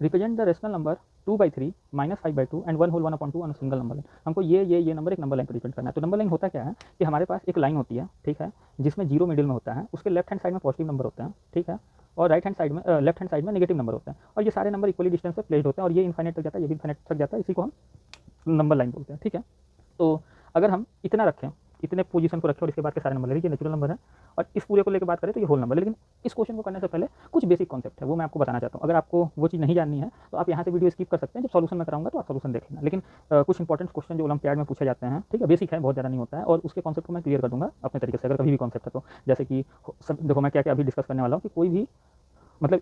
Represent the rational number 2/3 -5/2 and 1/1/2 on single number line. हमको ये number एक number line पर रिप्रेजेंट करना है। तो नंबर लाइन होता क्या है कि हमारे पास एक लाइन होती है, ठीक है, जिसमें जीरो मिडिल में होता है, उसके लेफ्ट हैंड साइड में पॉजिटिव नंबर होते हैं, ठीक है, और राइट हैंड साइड में लेफ्ट हैंड साइड में नेगेटिव नंबर होते हैं, और ये सारे नंबर इक्वली डिस्टेंस पे प्लेस्ड होते हैं, और ये इनफाइनाइट तक जाता है, ये भी इनफाइनाइट तक जाता है, इसी को हम नंबर लाइन बोलते हैं, ठीक है। तो अगर हम इतना रखें, इतने पोजीशन को रखें और इसके बाद के सारे नंबर ले लीजिए, नेचुरल नंबर है, और इस पूरे को लेकर बात करें तो ये होल नंबर है। लेकिन इस क्वेश्चन को करने से पहले कुछ बेसिक कॉन्सेप्ट है, वो मैं आपको बताना चाहता हूँ। अगर आपको वो चीज़ नहीं जाननी है तो आप यहाँ से वीडियो स्किप कर सकते हैं, जब सॉल्यूशन मैं कराऊंगा तो आप सॉल्यूशन देख लेना। लेकिन कुछ इंपॉर्टेंट क्वेश्चन जो ओलंपियाड में पूछे जाते हैं, ठीक है, बेसिक है, बहुत ज़्यादा नहीं होता है, और उसके कॉन्सेप्ट को मैं क्लियर कर दूंगा अपने तरीके से, अगर कभी भी कॉन्सेप्ट है तो। जैसे कि देखो मैं क्या क्या अभी डिस्कस करने वाला हूँ कि कोई भी मतलब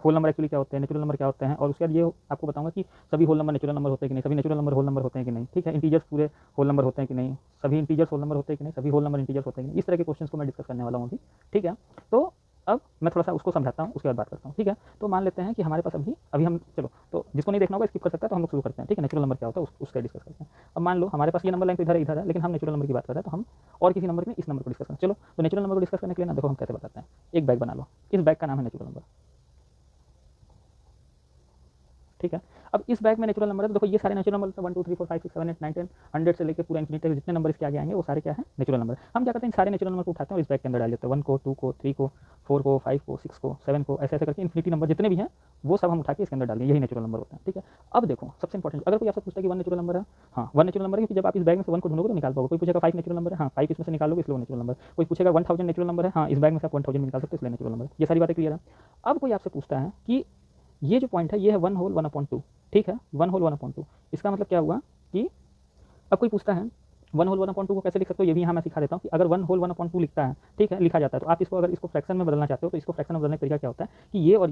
होल नंबर एक्चुअली क्या होते हैं, नेचुरल नंबर क्या होते हैं, और उसके बाद ये आपको बताऊंगा कि सभी होल नंबर नेचुरल नंबर होते हैं कि नहीं, सभी नेचुरल नंबर होल नंबर होते हैं कि नहीं, ठीक है, इंटीजर्स पूरे होल नंबर होते हैं कि नहीं, सभी इंटीजर्स होल नंबर होते हैं कि नहीं, सभी होल नंबर इंटीजर्स होते हैं कि नहीं, इस तरह के क्वेश्चंस को मैं डिस्कस करने वाला हूँ अभी, ठीक है। तो अब मैं थोड़ा सा उसको समझाता हूँ, उसके बाद बात करता हूँ, ठीक है। तो मान लेते हैं कि हमारे पास अभी अभी हम चलो, तो जिसको नहीं देखना होगा स्किप कर सकता है, तो हम लोग शुरू करते हैं, ठीक है। नेचुरल नंबर क्या होता है उसका डिस्कस करते हैं। अब मान लो हमारे पास ये नंबर लाइन तो इधर है, लेकिन हम नेचुरल नंबर की बात कर रहे हैं, तो हम और किसी नंबर में इस नंबर को डिस्कस करें। चलो, तो नेचुरल नंबर को डिस्कस करने के लिए ना देखो हम कैसे बताते हैं, एक बैग बना लो, इस बैग का नाम है नेचुरल नंबर, ठीक है। अब इस बैग में नेचुरल नंबर है, तो देखो ये सारे नेचुरल नंबर 1 2 3 4 5 6 7 8 9 10 100 से लेकर पूरा इंफिनिटी तक जितने नंबर इसके आगे आएंगे वो सारे क्या है, नेचुरल नंबर। हम क्या करते हैं, इन सारे नेचुरल नंबर को उठाते हैं और इस बैग के अंदर डाल देते हैं, 1 को 2 को 3 को 4 को 5 को 6 को 7 को, ऐसे ऐसे करके इंफिनिटी नंबर जितने भी हैं वो सब हम उठा के इसके अंदर डाल देंगे, यही नेचुरल नंबर होता है, ठीक है। अब देखो सबसे इंपॉर्टेंट, अगर कोई आपसे पूछता है कि 1 नेचुरल नंबर है, हाँ 1 नेचुरल नंबर है, क्योंकि जब आप इस बैग में से 1 को ढूंढोगे तो निकाल पाओगे। कोई पूछेगा 5 नेचुरल नंबर है, हाँ 5 इसमें से निकालोगे इसलिए नेचुरल नंबर। कोई पूछेगा 1000 नेचुरल नंबर है, हाँ इस बैग में से आप 1000 निकाल सकते हो इसलिए नेचुरल नंबर। ये सारी बातें क्लियर है। अब कोई आपसे पूछता है कि ये जो पॉइंट है ये है 1 होल 1/2, ठीक है, 1 होल 1/2, इसका मतलब क्या हुआ कि अब कोई पूछता है 1 होल 1/2 को कैसे लिख सकते हो, ये भी यहाँ मैं सिखा देता हूँ कि अगर 1 होल 1/2 लिखता है, ठीक है, लिखा जाता है, तो आप इसको अगर इसको फ्रैक्शन में बदलना चाहते हो तो इसको फ्रैक्शन में बदलने का तरीका क्या होता है कि ये और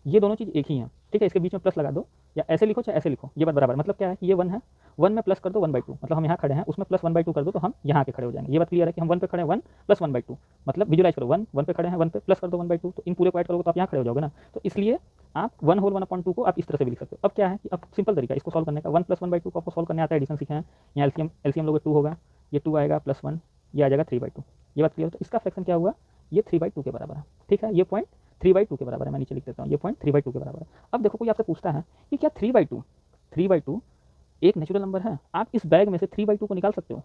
ये दोनों चीज़ एक ही हैं, ठीक है, इसके बीच में प्लस लगा दो, या ऐसे लिखो चाहे ऐसे लिखो, ये बात बराबर। मतलब क्या है कि ये 1 है, 1 में प्लस कर दो 1/2, मतलब हम यहाँ खड़े हैं उसमें प्लस 1/2 कर दो तो हम यहाँ के खड़े हो जाएंगे। ये बात क्लियर है कि हम 1 पे खड़े हैं, 1 प्लस 1/2, मतलब विजुलाइज करो 1 पे खड़े हैं, 1 पे प्लस कर दो 1/2, तो इन पूरे को ऐड करोगे तो आप यहाँ खड़े हो जाओगे ना। तो इसलिए आप 1 होल 1/2 को आप इस तरह से भी लिख सकते हो। अब क्या है कि अब सिंपल तरीका इसको सॉल्व करने का, 1 प्लस 1/2 को आपको सॉल्व करने आता है, एडिशन सीखे हैं, यहाँ एलसीएम लोगे 2 होगा, ये 2 आएगा प्लस 1, ये आ जाएगा 3/2। ये बात क्लियर। तो इसका फ्रैक्शन क्या हुआ, ये 3/2 के बराबर है, ठीक है, ये पॉइंट 3/2 के बराबर है, मैं नीचे लिख देता हूँ, ये पॉइंट 3/2 के बराबर है। अब देखो कोई आपसे पूछता है कि क्या 3/2 एक नेचुरल नंबर है, आप इस बैग में से 3/2 को निकाल सकते हो,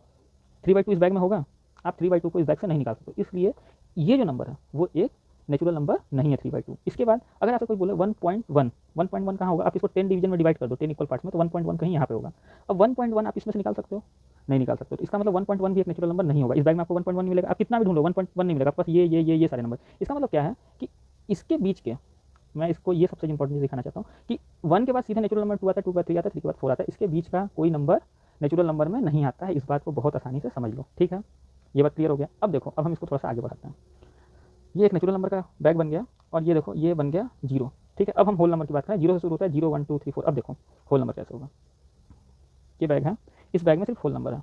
3/2 इस बैग में होगा, आप 3/2 को इस बैग से नहीं निकाल सकते, इसलिए ये जो नंबर है वो एक नेचुरल नंबर नहीं है 3/2। इसके बाद अगर आपसे कोई बोले 1.1 कहाँ होगा, आप इसको 10 डिवीजन में डिवाइड कर दो, 10 इक्वल पार्ट्स में, तो 1.1 कहीं यहाँ पे होगा। अब 1.1 आप इसमें से निकाल सकते हो, नहीं निकाल सकते, तो इसका मतलब 1.1 भी एक नेचुरल नंबर नहीं होगा। इस बैग में आपको 1.1 मिलेगा, आप कितना भी ढूंढो 1.1 नहीं मिलेगा आपके पास, ये सारे नंबर। इसका मतलब क्या है कि इसके बीच के, मैं इसको ये सबसे इंपॉर्टेंट चीज़ दिखाना चाहता हूँ कि 1 के बाद सीधा नेचुरल नंबर 2 आता है, 2 के बाद 3 आता है, 3 के बाद 4 आता है, इसके बीच का कोई नंबर नेचुरल नंबर में नहीं आता है। इस बात को बहुत आसानी से समझ लो, ठीक है, ये बात क्लियर हो गया। अब देखो अब हम इसको थोड़ा सा आगे बढ़ाते हैं, ये एक नेचुरल नंबर का बैग बन गया, और ये देखो ये बन गया 0, ठीक है। अब हम होल नंबर की बात करें, 0 से शुरू होता है, 0 1 2 3 4। अब देखो होल नंबर कैसे होगा, ये बैग है, इस बैग में सिर्फ होल नंबर है,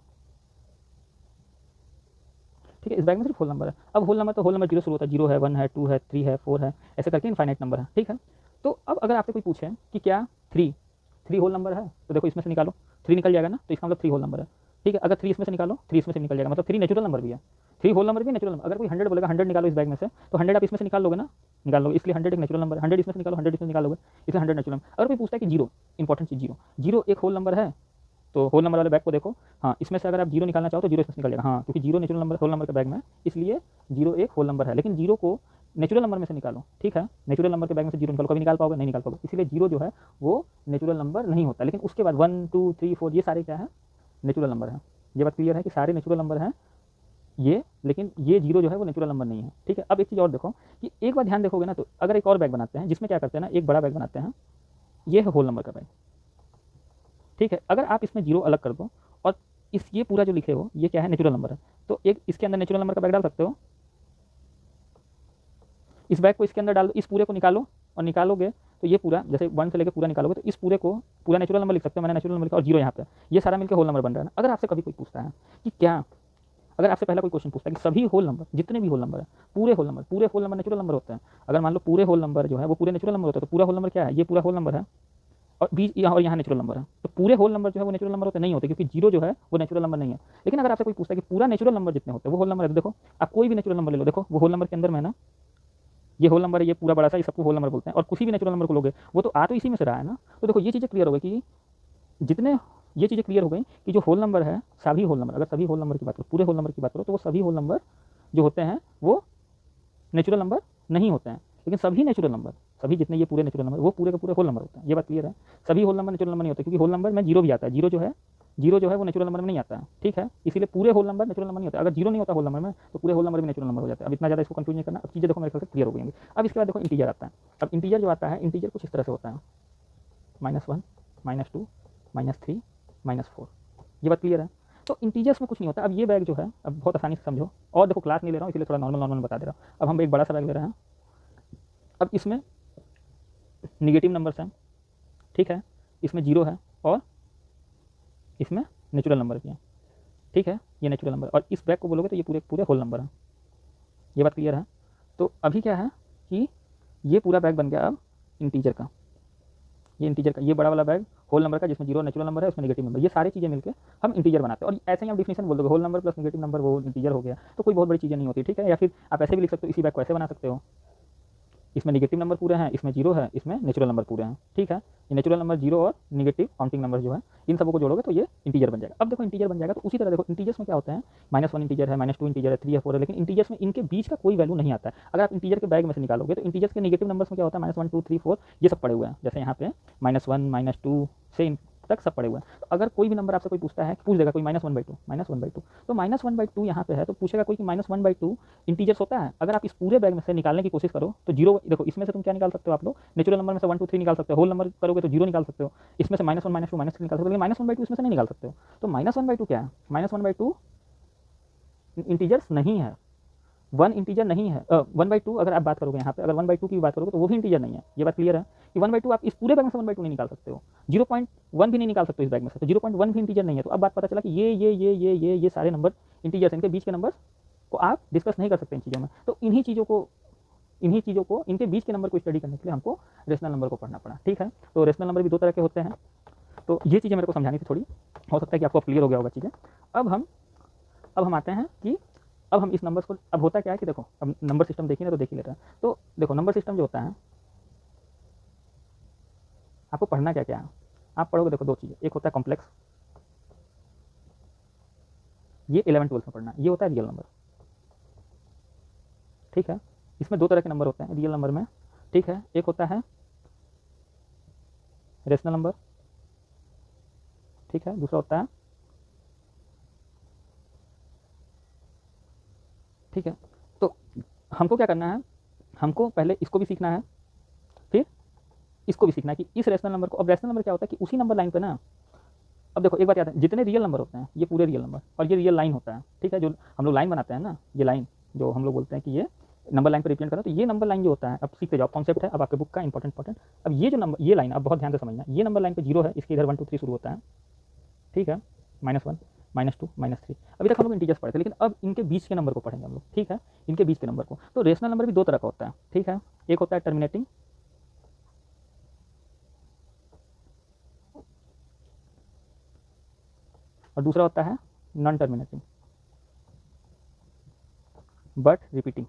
ठीक है, इस बैग में सिर्फ होल नंबर है। अब होल नंबर तो होल नंबर 0 शुरू होता है, 0 है 1 है 2 है 3 है 4 है, ऐसे करके इनफाइनाइट नंबर है, ठीक है। तो अब अगर आपसे कोई पूछे कि क्या 3 होल नंबर है, तो देखो इसमें से निकालो 3 निकल जाएगा ना, तो इसका मतलब 3 होल नंबर है, ठीक है। अगर 3 इसमें से निकालो 3 इसमें से निकल जाएगा, मतलब 3 नेचुरल नंबर भी है, 3 होल नंबर भी नेचुरल नंबर। अगर कोई 100 बोलेगा 100 निकालो इस बैग में से, तो 100 आप इसमें से निकाल लोगे ना, निकाल लोगे, इसलिए 100 एक नेचुरल नंबर है, 100 इसमें से निकालो 100 इसमें निकालोगे, इसलिए 100 नेचुरल नंबर। अगर कोई पूछता है कि 0, इंपॉर्टेंट चीज 0 एक होल नंबर है, तो होल नंबर वाले बैग को देखो, हाँ इसमें से अगर आप 0 निकालना चाहो तो 0 इसमें से निकल जाएगा, हाँ क्योंकि 0 नेचुरल नंबर होल नंबर के बैग में, इसलिए 0 एक होल नंबर है। लेकिन 0 को नेचुरल नंबर में से निकालो, ठीक है, नेचुरल नंबर के बैग में से 0 निकालो, कभी निकाल पाओगे नहीं निकाल पाओगे, इसलिए 0 जो है वो नेचुरल नंबर नहीं होता। लेकिन उसके बाद 1 2 3 4 ये सारे क्या है, नेचुरल नंबर है। ये बात क्लियर है कि सारे नेचुरल नंबर हैं ये, लेकिन ये 0 जो है वो नेचुरल नंबर नहीं है, ठीक है। अब एक चीज़ और देखो कि एक बार ध्यान देखोगे ना, तो अगर एक और बैग बनाते हैं जिसमें क्या करते हैं ना, एक बड़ा बैग बनाते हैं, ये है होल नंबर का बैग, ठीक है। अगर आप इसमें 0 अलग कर दो और ये पूरा जो लिखे हो ये क्या है, नेचुरल नंबर है, तो एक इसके अंदर नेचुरल नंबर का बैग डाल सकते हो, इस बैग को इसके अंदर डाल दो, इस पूरे को निकालो, और निकालोगे तो ये पूरा जैसे 1 से लेकर पूरा निकालोगे तो इस पूरे को पूरा नेचुरल नंबर लिख सकते हो, मैंने नेचुरल नंबर लिखा और 0 यहाँ पे, ये सारा मिलकर होल नंबर बन रहा है ना। अगर आपसे कभी कोई पूछता है कि क्या, अगर आपसे पहला कोई क्वेश्चन पूछता है कि सभी होल नंबर, जितने भी होल नंबर है, पूरे होल नंबर नेचुरल नंबर होते हैं, अगर मान लो पूरे होल नंबर जो है वो पूरे नेचुरल नंबर होते हैं, तो पूरा होल नंबर क्या है, ये पूरा होल नंबर है, और बीच और यहाँ नेचुरल नंबर है, तो पूरे होल नंबर जो है वो नेचुरल नंबर होते नहीं होते, क्योंकि 0 जो है वो नेचुरल नंबर नहीं है। लेकिन अगर आपसे कोई पूछता है कि पूरा नेचुरल नंबर जितने होते हैं वो होल नंबर है, तो देखो आप कोई भी नेचुरल नंबर ले लो, देखो वो होल नंबर के अंदर में है ना, ये होल नंबर है, ये पूरा बड़ा सा, ये सबको होल नंबर बोलते हैं। और किसी भी नेचुरल नंबर को लोगे वो तो आ तो इसी में से रहा है ना। तो देखो ये चीज़ें क्लियर हो गई कि जितने ये चीज़ें क्लियर हो गई कि जो होल नंबर है, सभी होल नंबर, अगर सभी होल नंबर की बात करो, पूरे होल नंबर की बात करो, तो वो सभी होल नंबर जो होते हैं वो नेचुरल नंबर नहीं होते हैं। लेकिन सभी नेचुरल नंबर, सभी जितने ये पूरे नेचुरल नंबर, वो पूरे के पूरे होल नंबर होते हैं। ये बात क्लियर है। सभी होल नंबर नेचुरल नंबर नहीं होते, क्योंकि होल नंबर में जीरो भी आता है। जीरो जो है वो नेचुरल नंबर में नहीं आता है, ठीक है। इसीलिए पूरे होल नंबर नेचुरल नंबर नहीं होता। अगर जीरो नहीं होता होल नंबर में तो पूरे होल नंबर भी नेचुरल नंबर हो जाते हैं। अब इतना ज़्यादा इसको कंफ्यूज नहीं करना। अब चीज़ें देखो मेरे ख्याल से क्लियर हो गई होंगी। अब इसके बाद देखो इंटीजर आता है। अब इंटीजर जो आता है, इंटीजर कुछ इस तरह से होता है, -1, -2, -3, -4। ये बात क्लियर है। तो इंटीजर्स में कुछ नहीं होता। अब ये बैग जो है, अब बहुत आसानी से समझो, और देखो क्लास नहीं ले रहा हूँ इसलिए थोड़ा नॉर्मल नॉर्मल बता दे रहा हूँ। अब हम एक बड़ा सा बैग ले रहे हैं। अब इसमें निगेटिव नंबर्स हैं, ठीक है, इसमें जीरो है और इसमें नेचुरल नंबर भी है, ठीक है। ये नेचुरल नंबर, और इस बैग को बोलोगे तो ये पूरे पूरे होल नंबर है। ये बात क्लियर है। तो अभी क्या है कि ये पूरा बैग बन गया अब इंटीजर का। ये इंटीजर का, ये बड़ा वाला बैग होल नंबर का, जिसमें जीरो नेचुरल नंबर है, उसमें नेगेटिव नंबर, ये सारी चीज़ें मिलकर हम इंटीजर बनाते हैं। और ऐसे ही हम डिफिनेशन बोल दोगे, whole number plus negative number वो इंटीजर हो गया। तो कोई बहुत बड़ी चीज़ें नहीं होती, ठीक है। या फिर आप ऐसे भी लिख सकते हो, इसी बैग को ऐसे बना सकते हो, इसमें नेगेटिव नंबर पूरे हैं, इसमें जीरो है, इसमें नेचुरल नंबर पूरे हैं, ठीक है। ये नेचुरल नंबर जीरो और नेगेटिव काउंटिंग नंबर जो है, इन सबको जोड़ोगे तो ये इंटीजर बन जाएगा। अब देखो इंटीजर बन जाएगा तो उसी तरह देखो इंटीजर्स में क्या होता है, -1 इंटीजर है, -2 इंटीजर है, 3 है, 4 है, लेकिन इंटीजर्स में इनके बीच का कोई वैल्यू नहीं आता है। अगर आप इंटीजर के बैग में से निकालोगे तो इंटीजर्स के नेगेटिव नंबर्स में क्या होता है, -1, 2, 3, 4 ये सब पड़े हुए हैं। जैसे यहाँ पे -1, -2 से तक सब पड़े हुए हैं। तो अगर कोई भी नंबर आपसे कोई पूछता है, पूछ देगा कोई -1/2, -1/2, तो -1/2 यहाँ पे है, तो पूछेगा कोई कि -1/2 इंटीजर्स होता है। अगर आप इस पूरे बैग में से निकालने की कोशिश करो तो जीरो, देखो इसमें से तुम क्या निकाल सकते हो, आप लोग नेचुरल नंबर में से 1, 2, 3 निकाल सकते हो, होल नंबर करोगे तो जीरो निकाल सकते हो, इसमें से -1, -2, -3 निकाल सकते हो, लेकिन -1/2 इसमें से नहीं निकाल सकते हो। तो -1/2 क्या है, -1/2 इंटीजर्स नहीं है, 1 इंटीजर नहीं है। 1/2 अगर आप बात करोगे यहाँ पे, अगर 1/2 की बात करोगे तो वो भी इंटीजर नहीं है। ये बात क्लियर है कि 1/2 आप इस पूरे बैग में से 1/2 नहीं निकाल सकते हो, 0.1 भी नहीं निकाल सकते हो इस बैग में से, तो 0.1 भी इंटीजर नहीं है। तो अब बात पता चला कि ये सारे नंबर इंटीजर्स, इनके बीच के नंबर को आप डिस्कस नहीं कर सकते इन चीज़ों में। तो इन्हीं चीज़ों को इनके बीच के नंबर को स्टडी करने के लिए हमको रेशनल नंबर को पढ़ना पड़ा, ठीक है। तो रेशनल नंबर भी दो तरह के होते हैं। तो ये चीज़ें मेरे को समझानी थी थोड़ी, हो सकता है कि आपको क्लियर हो गया होगा चीज़ें। अब हम आते हैं कि अब हम इस नंबर्स को, अब होता क्या है कि देखो, अब नंबर सिस्टम देखिए ना, तो देख ही लेते हैं। तो देखो नंबर सिस्टम जो होता है, आपको पढ़ना क्या क्या है, आप पढ़ोगे देखो दो चीज़ें, एक होता है कॉम्प्लेक्स, ये 11 12 में पढ़ना है, ये होता है रियल नंबर, ठीक है। इसमें दो तरह के नंबर होते हैं रियल नंबर में, ठीक है। एक होता है रेशनल नंबर, ठीक है, दूसरा होता है, ठीक है। तो हमको क्या करना है, हमको पहले इसको भी सीखना है, फिर इसको भी सीखना है कि इस रेशनल नंबर को, अब रेशनल नंबर क्या होता है कि उसी नंबर लाइन पे ना, अब देखो एक बात याद है, जितने रियल नंबर होते हैं ये पूरे रियल नंबर, और ये रियल लाइन होता है, ठीक है। जो हम लोग लाइन बनाते हैं ना, ये लाइन जो हम लोग बोलते हैं कि ये नंबर लाइन पर रिप्रेजेंट कर रहा है, तो ये नंबर लाइन जो होता है, अब सीखते जाओ, कॉन्सेप्ट है अब आपके बुक का इंपॉर्टेंट। अब ये जो नंबर, ये लाइन अब बहुत ध्यान से समझना, ये नंबर लाइन पे जीरो है, इसके इधर 1 2 3 शुरू होता है, ठीक है, -1, -2, -3। अभी तक हम लोग इंटीजर्स पढ़े थे, लेकिन अब इनके बीच के नंबर को पढ़ेंगे हम लोग, ठीक है, इनके बीच के नंबर को। तो रेशनल नंबर भी दो तरह का होता है, ठीक है। एक होता है टर्मिनेटिंग, और दूसरा होता है नॉन टर्मिनेटिंग बट रिपीटिंग,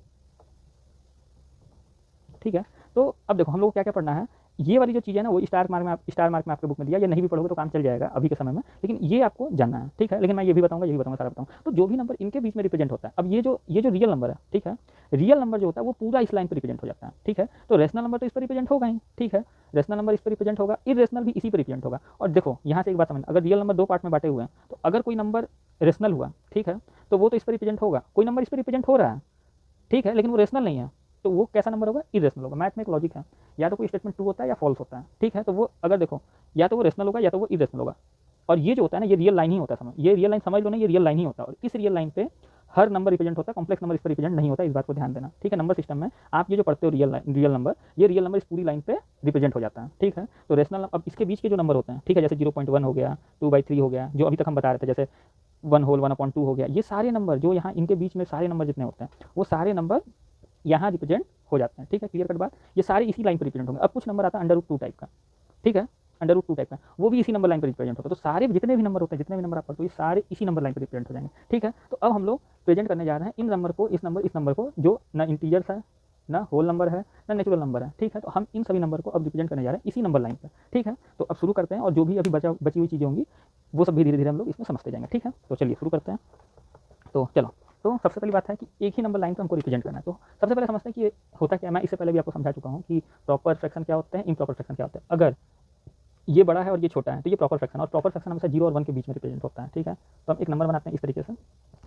ठीक है। तो अब देखो हम लोग क्या क्या पढ़ना है, ये वाली जो चीज़ है ना, वो स्टार मार्क में आपके बुक में दिया, ये नहीं भी पढ़ोगे तो काम चल जाएगा अभी के समय में, लेकिन ये आपको जानना है, ठीक है। लेकिन मैं ये भी बताऊंगा सारा बताऊंगा। तो जो भी नंबर इनके बीच में रिप्रेजेंट होता है, अब ये जो रियल नंबर है, ठीक है, रियल नंबर जो होता है वो पूरा इस लाइन पर रिप्रेजेंट हो जाता है, ठीक है। तो रेशनल नंबर तो इस पर रिप्रेजेंट होगा ही, ठीक है, रेशनल नंबर इस पर रिप्रेजेंट होगा, इरेशनल भी इसी पर रिप्रेजेंट होगा। और देखो यहाँ से एक बात समझना, अगर रियल नंबर दो पार्ट में बांटे हुए हैं, तो अगर कोई नंबर रेशनल हुआ, ठीक है, तो वो तो इस पर रिप्रेजेंट होगा, कोई नंबर इस पर रिप्रेजेंट हो रहा है, ठीक है, लेकिन वो रेशनल नहीं है, तो वो कैसा नंबर होगा, इरेशनल होगा। मैथ में एक लॉजिक है, या तो कोई स्टेटमेंट ट्रू होता है या फॉल्स होता है, ठीक है। तो वो अगर देखो, या तो वो रेशनल होगा या तो वो इरेशनल होगा। और ये जो होता है ना, ये रियल लाइन ही होता है, समझ, ये रियल लाइन समझ लो ना, ये रियल लाइन ही होता है। और इस रियल लाइन पे हर नंबर रिप्रेजेंट होता है, कॉम्प्लेक्स नंबर इस पर रिप्रेजेंट नहीं होता, इस बात को ध्यान देना, ठीक है। नंबर सिस्टम में आप ये जो पढ़ते हो रियल नंबर, ये रियल नंबर इस पूरी लाइन पे रिप्रेजेंट हो जाता है, ठीक है। तो रेशनल, अब इसके बीच के जो नंबर होते हैं, ठीक है, जैसे 0.1 हो गया, 2/3 हो गया, जो अभी तक हम बता रहे थे, जैसे 1 होल 1/2 हो गया, ये सारे नंबर जो यहाँ इनके बीच में सारे नंबर जितने होते हैं, वो सारे नंबर यहाँ रिप्रेजेंट हो जाते हैं, ठीक है। क्लियर कट बात, ये सारे इसी लाइन पर रिप्रेजेंट होंगे। अब कुछ नंबर आता है √2 टाइप का, ठीक है, √2 टाइप का, वो भी इसी नंबर लाइन पर रिप्रेजेंट होगा। तो सारे जितने भी नंबर होते हैं, जितने भी नंबर आप पढ़ते हो, ये सारे इसी नंबर लाइन पर रिप्रेजेंट हो जाएंगे, ठीक है। तो अब हम लोग प्रेजेंट करने जा रहे हैं इन नंबर को, इस नंबर को, जो ना इंटीजर्स है ना होल नंबर है ना नेचुरल नंबर है, ठीक है। तो हम इन सभी नंबर को अब रिप्रेजेंट करने जा रहे हैं इसी नंबर लाइन पर, ठीक है। तो अब शुरू करते हैं और जो भी अभी बची हुई चीज़ें होंगी वो सब भी धीरे धीरे हम लोग इसमें समझते जाएंगे, ठीक है। तो चलिए शुरू करते हैं। तो चलो, तो सबसे पहली बात है कि एक ही नंबर लाइन पे हमको रिप्रेजेंट करना है। तो सबसे पहले समझते हैं कि ये होता क्या है। मैं इससे पहले भी आपको समझा चुका हूँ कि प्रॉपर फ्रैक्शन क्या होते हैं, इम्प्रॉपर फ्रैक्शन क्या होते हैं। अगर ये बड़ा है और ये छोटा है तो ये प्रॉपर फ्रैक्शन, और प्रॉपर फ्रैक्शन हमेशा 0 और 1 के बीच में रिप्रेजेंट होता है, ठीक है। तो हम एक नंबर बनाते हैं इस तरीके से,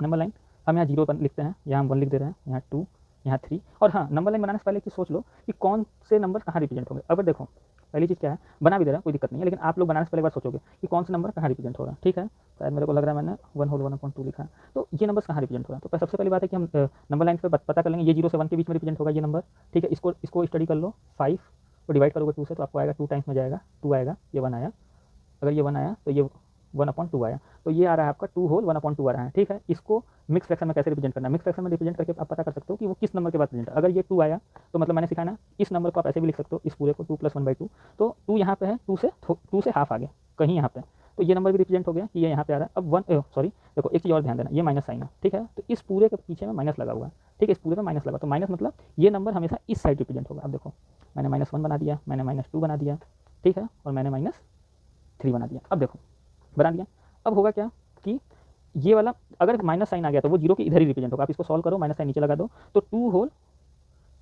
नंबर लाइन। हम यहाँ 0 लिखते हैं, यहाँ हम 1 लिख दे रहे हैं, यहाँ 2, यहाँ 3। और हाँ, नंबर लाइन बनाने से पहले एक चीज़ सोच लो कि कौन से नंबर कहाँ रिप्रेजेंट होंगे। अगर देखो पहली चीज़ क्या है, बना भी दे रहा है कोई दिक्कत नहीं है, लेकिन आप लोग बनाने से पहले एक बार सोचोगे कि कौन से नंबर कहाँ रिप्रेजेंट हो रहा है, ठीक है। शायद मेरे को लग रहा है मैंने 1 होल 1/2 लिखा है, तो ये नंबर कहाँ रिप्रेजेंट हो रहा है। तो सबसे पहली बात है कि हम नंबर लाइन पे पता कर लेंगे, ये 0 से 1 के बीच में रिप्रेजेंट होगा ये नंबर, ठीक है। इसको स्टडी कर लो। 5 को डिवाइड करोगे 2 से तो आपको आएगा 2 टाइम्स में जाएगा, 2 आएगा, ये 1 आया। अगर ये 1 आया तो ये 1/2 आया, तो ये आ रहा है आपका 2 होल 1/2 आ रहा है, ठीक है। इसको मिक्स फ्रैक्शन में कैसे रिप्रेजेंट करना है, मिक्स फ्रैक्शन में रिप्रेजेंट करके आप पता कर सकते हो कि वो किस नंबर के बाद रिप्रेजेंट है। अगर ये 2 आया तो मतलब मैंने सिखाया ना, इस नंबर को आप ऐसे भी लिख सकते हो, इस पूरे को 2 + 1/2। तो 2 यहाँ पे है, 2 से हाफ आ गया कहीं यहाँ पे, तो ये नंबर भी रिप्रेजेंट हो गया कि ये यहाँ पे आ रहा है। अब 1 सॉरी देखो एक चीज़ और ध्यान देना, ये माइनस साइन है, ठीक है। तो इस पूरे के पीछे में माइनस लगा हुआ है, ठीक है। इस पूरे में माइनस लगा, तो माइनस मतलब ये नंबर हमेशा इस साइड रिप्रेजेंट होगा। अब देखो मैंने -1 बना दिया, मैंने -2 बना दिया, ठीक है, और मैंने -3 बना दिया। अब देखो बना दिया, अब होगा क्या कि ये वाला अगर माइनस साइन आ गया तो वो 0 के इधर ही रिप्रेजेंट होगा। आप इसको सॉल्व करो, माइनस साइन नीचे लगा दो, तो 2 होल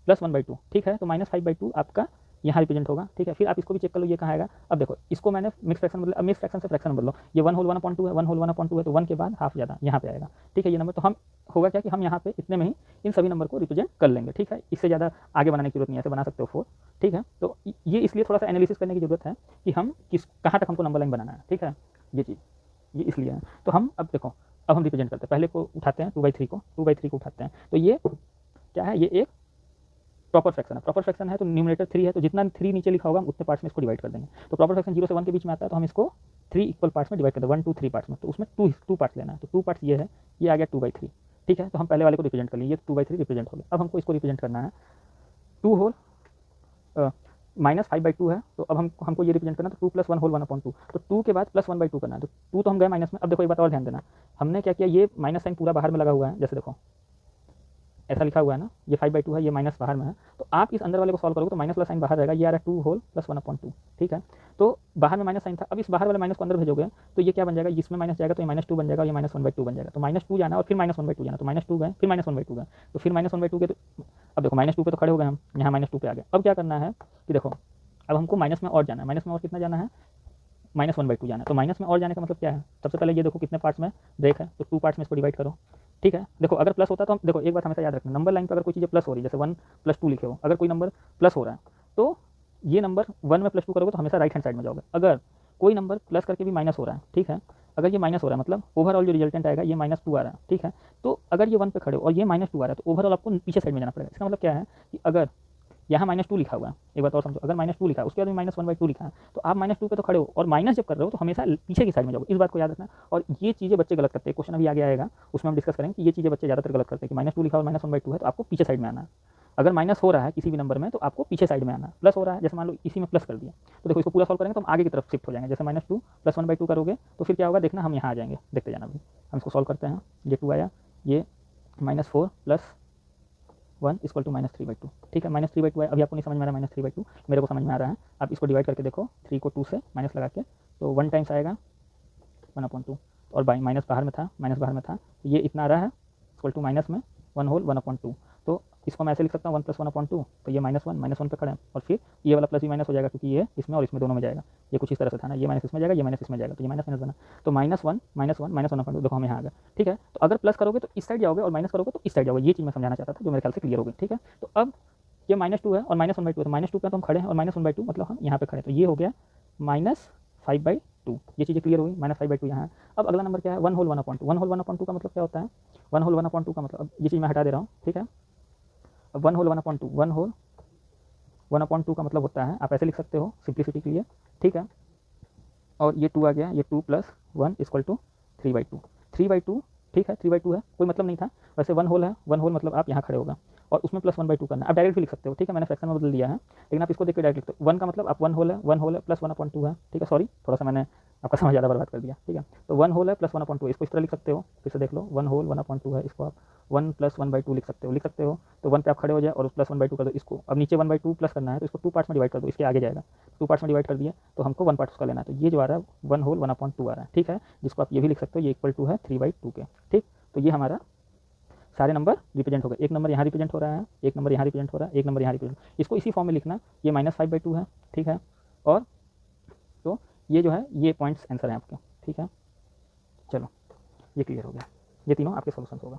+ 1/2, ठीक है। तो -5/2 आपका यहाँ रिप्रेजेंट होगा, ठीक है। फिर आप इसको भी चेक कर लो, ये कहाँ आएगा। अब देखो इसको मैंने मिक्स फ्रैक्शन बदला, अब मिक्स फ्रैक्शन से फ्रैक्शन बदलो, ये 1 होल 1/2 है, 1 होल 1/2 है, तो 1 के बाद हाफ ज़्यादा यहाँ पे आएगा, ठीक है। ये नंबर तो हम होगा क्या कि हम यहाँ पे इतने में ही इन सभी नंबर को रिप्रेजेंट कर लेंगे, ठीक है। इससे ज़्यादा आगे बनाने की जरूरत नहीं है, ऐसे बना सकते हो 4, ठीक है। तो ये इसलिए थोड़ा सा एनालिसिस करने की जरूरत है कि हम कहाँ तक हमको नंबर लाइन बनाना है, ठीक है। ये चीज़ ये इसलिए है। तो हम अब देखो, अब हम रिप्रेजेंट करते हैं, पहले को उठाते हैं 2/3 को, 2/3 को उठाते हैं, तो ये क्या है, ये एक प्रॉपर फ्रैक्शन है। प्रॉपर फ्रैक्शन है तो न्यूमरेटर 3 है, तो जितना 3 नीचे लिखा होगा हम उतने पार्ट्स में इसको डिवाइड कर देंगे। तो प्रॉपर फ्रैक्शन 0 से 1 के बीच में आता है, तो हम इसको 3 इक्वल पार्ट्स में डिवाइड कर दें, 1 2 3 पार्ट्स में। तो उसमें 2 पार्ट्स लेना है, तो 2 पार्ट्स ये है, ये आ गया 2/3, ठीक है। तो हम पहले वाले को रिप्रेजेंट कर लिए, ये 2/3 रिप्रेजेंट हो गया। अब हमको इसको रिप्रेजेंट करना है 2 होल -5/2 है, तो अब हमको ये रिप्रेजेंट करना है, तो 2 + 1 होल 1/2, तो 2 के बाद +1/2 करना है। तो 2 तो हम गए माइनस में। अब देखो एक बात और ध्यान देना, हमने क्या किया, ये माइनस साइन पूरा बाहर में लगा हुआ है, जैसे देखो ऐसा लिखा हुआ है ना, ये 5/2 है, ये माइनस बाहर में है। तो आप इस अंदर वाले को सॉल्व करोगे तो माइनस वाला साइन बाहर रहेगा, ये आ रहा है 2 होल + 1/2, ठीक है। तो बाहर में माइनस साइन था, अब इस बाहर वाले माइनस को अंदर भेजोगे तो ये क्या बन जाएगा, इसमें माइनस जाएगा तो ये -2 बन जाएगा, और ये -1/2 बन जाएगा। तो -2 जाना और फिर -1/2 जाना, तो -2 गए, फिर -1/2 गए, तो फिर -1/2 गए। तो अब देखो -2 पे तो खड़े हो गए हम, यहाँ -2 पे आ गए। अब क्या करना है कि देखो अब हमको माइनस में और जाना है, माइनस में और कितना जाना है, -1/2 जाना है। तो माइनस में और जाने का मतलब क्या है, सबसे पहले ये देखो कितने पार्ट्स में ब्रेक है, तो 2 पार्ट्स में इसको डिवाइड करो, ठीक है। देखो अगर प्लस होता तो हम देखो एक बात हमेशा याद रखना, नंबर लाइन पर अगर कोई चीज़ प्लस हो रही है, जैसे 1 + 2 लिखे हो, अगर कोई नंबर प्लस हो रहा है तो ये नंबर 1 में +2 करोगे तो हमेशा राइट हैंड साइड में जाओगे। अगर कोई नंबर प्लस करके भी माइनस हो रहा है, ठीक है, अगर ये माइनस हो रहा है मतलब ओवरऑल जो रिजल्टेंट आएगा ये -2 आ रहा है, ठीक है। तो अगर ये 1 पे खड़े हो और ये -2 आ रहा है तो ओवरऑल आपको पीछे साइड में जाना पड़ेगा। इसका मतलब क्या है कि अगर यहाँ -2 लिखा हुआ है, एक बात और समझो, अगर -2 लिखा है उसके बाद में -1/2 लिखा है, तो आप -2 पे तो खड़े हो और माइनस जब कर रहे हो तो हमेशा पीछे की साइड में जाओगे, इस बात को याद रखना। और ये चीज़ें बच्चे गलत करते हैं, क्वेश्चन अभी आगे आएगा उसमें हम डिस्कस करेंगे कि ये चीज़ें बच्चे ज़्यादातर गलत करते हैं कि -2 लिखा और -1/2 है तो आपको पीछे साइड में आना है। अगर माइनस हो रहा है किसी भी नंबर में तो आपको पीछे साइड में आना है, प्लस हो रहा है जैसे मान लो इसी में प्लस कर दिया, तो देखो इसको पूरा सॉल्व करेंगे तो हम आगे की तरफ शिफ्ट हो जाएंगे। जैसे -2 + 1/2 करोगे तो फिर क्या होगा देखना, हम यहाँ आ जाएंगे, देखते जाना भाई। हम इसको सॉल्व करते हैं, ये 2 आया, ये -4 + 1 = -3/2, ठीक है। -3/2 है, अभी आपको नहीं समझ में आ रहा है -3/2, मेरे को समझ में आ रहा है। आप इसको डिवाइड करके देखो, 3 को 2 से माइनस लगा के, तो 1 टाइम्स आएगा 1/2, और बाई माइनस बाहर में था, माइनस बाहर में था, तो ये इतना आ रहा है = माइनस में 1 होल 1/2। तो इसको मैं ऐसे लिख सकता हूँ 1 + 1/2, तो ये -1 पे खड़े हैं, और फिर ये वाला प्लस भी माइनस हो जाएगा क्योंकि ये इसमें और इसमें दोनों में जाएगा, ये कुछ इस तरह से था ना, ये माइनस इसमें जाएगा, ये माइनस इसमें जाएगा, तो ये माइनस माइनस बना, तो -1 -1 देखो हम यहाँ आ गए, ठीक है। तो अगर प्लस करोगे तो इस साइड जाओगे और माइनस करोगे तो इस साइड जाओगे, ये चीज़ मैं समझाना चाहता था जो मेरे ख्याल से क्लियर हो गई, ठीक है। तो अब ये -2 है और -1/2 है, तो -2 पे तो हम खड़े हैं और -1/2 मतलब हम यहाँ पे खड़े हैं, तो ये हो गया -5/2, ये चीज़ें क्लियर हो गई, -5/2 यहाँ है। अब अगला नंबर क्या है, 1 होल 1/2, 1 होल 1/2 का मतलब क्या होता है, 1 होल 1/2 का मतलब, अब ये चीज़ मैं हटा दे रहा हूँ, ठीक है। अब 1 होल 1/2, 1 होल 1/2 का मतलब होता है, आप ऐसे लिख सकते हो सिंप्लिसिटी के लिए, ठीक है। और ये 2 आ गया, ये 2 + 1 = 3/2, 3/2, ठीक है, 3/2 है, कोई मतलब नहीं था। वैसे 1 होल है, 1 होल मतलब आप यहाँ खड़े होगा और उसमें +1/2 करना है, आप डायरेक्ट भी लिख सकते हो, ठीक है। मैंने फ्रैक्शन में बदल दिया है, लेकिन आप इसको देख के डायरेक्ट लिखते हो। 1 का मतलब आप 1 होल है, 1 होल है + 1/2 है, ठीक है। सॉरी थोड़ा सा मैंने आपका समय ज़्यादा बर्बाद कर दिया, ठीक है। तो 1 होल है प्लस 1/2, इसको इस तरह लिख सकते हो, फिर से देख लो, 1 होल 1/2 है, इसको आप 1 प्लस 1/2 लिख सकते हो। तो 1 पे आप खड़े हो जाए और प्लस 1/2 कर दो इसको। अब नीचे 1/2 प्लस करना है तो इसको 2 पार्ट्स में डिवाइड कर दो, इसके आगे जाएगा, 2 पार्ट्स में डिवाइड कर दिया तो हमको 1 पार्ट उसका लेना है। तो ये जो आ रहा है 1 होल 1/2 आ रहा है, ठीक है, जिसको आप ये भी लिख सकते हो, ये इक्वल टू है 3/2 के, ठीक। तो ये हमारा सारे नंबर रिप्रेजेंट हो गए, एक नंबर यहाँ रिप्रेजेंट हो रहा है, एक नंबर यहाँ रिप्रेजेंट हो रहा है, एक नंबर यहाँ रिप्रेजेंट, इसको इसी फॉर्म में लिखना, ये -5/2 है, ठीक है। और तो ये जो है ये पॉइंट्स आंसर है आपके, ठीक है। चलो ये क्लियर हो गया, ये तीनों आपके सॉल्यूशन होगा।